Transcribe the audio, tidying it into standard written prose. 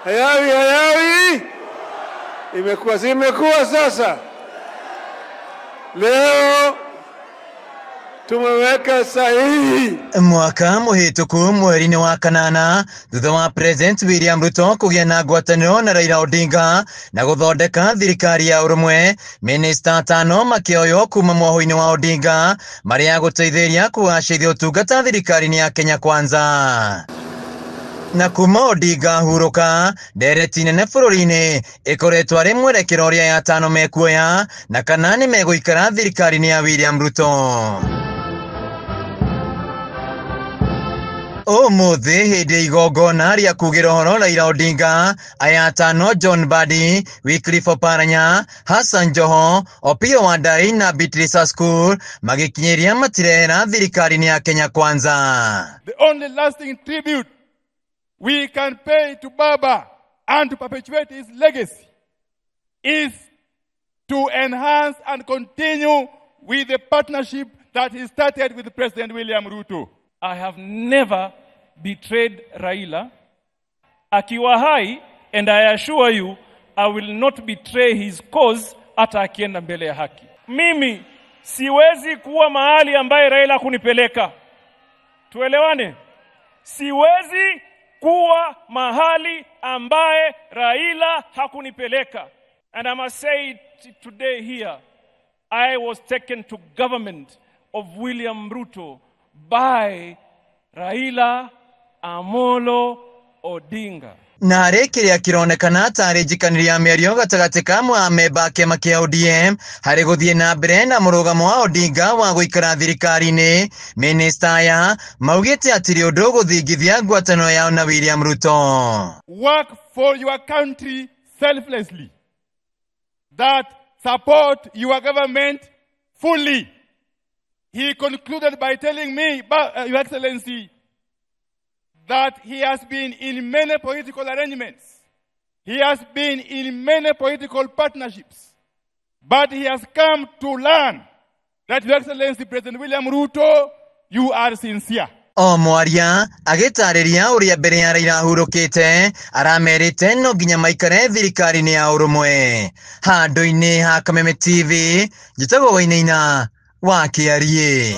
Hayawi. Imekuwa sasa. Leo tumeweka sahihi. Mwaka muhituku mweri-ini wa kanana thutha wa President William Ruto kugĩa na ngwatanĩro na Raila Odinga na gũthondeka thirikari ya ũrũmwe, minista atano makĩoywo kuma mwoho-inĩ wa Odinga marĩa gũteithĩrĩria kũgacĩrithia ũtungata thirikari-inĩ ya Kenya Kwanza. Na kuma Odinga hurũka, ndereti nene bũrũri-inĩ ĩkoretwo arĩ mwerekero ũrĩa atano mekuoya na kana nĩ megũikara thirikari-inĩ ya William Ruto. Ũmũthĩ hĩndĩ igongona rĩa kugĩra ũhoro Raila Odinga, aya atano John Mbadi, Wycliffe Oparanya, Hassan Joho, Opiyo Wandayi na Beatrice Askur magĩkinyĩria matirehera thirikari-inĩ ya Kenya Kwanza. The only lasting tribute we can pay to Baba and to perpetuate his legacy is to enhance and continue with the partnership that he started with President William Ruto. I have never betrayed Raila. Akiwa hai, and I assure you, I will not betray his cause hata akienda mbele ya haki. Mimi siwezi kuwa mahali ambaye Raila kunipeleka. Tuelewane? Siwezi kuwa mahali ambaye Raila hakunipeleka. And I must say it today here. I was taken to government of William Ruto by Raila Amolo Odinga. Na harĩ kĩrĩa kĩronekana tarĩ njikanĩro ya mĩario gatagatĩ ka amemba a kĩama kĩa ODM harĩ gũthiĩ na mbere na mũrũgamo wa Odinga wa gũikara thirikari-inĩ, minista aya maugĩte atĩ ũndũ gũthingithia ngwatanĩro yao na William Ruto. Work for your country selflessly. That support your government fully. He concluded by telling me, Your Excellency, that he has been in many political arrangements. He has been in many political partnerships. But he has come to learn that, Your Excellency, President William Ruto, you are sincere. O mwaria agĩtarĩria ũrĩa mbere ya Raila hurũkĩte aramerĩte no nginya maikare thirikari-inĩ ya ũrũmwe. Handũ-inĩ ha Kameme TV, njĩtagwo Wainaina wa Kĩarie.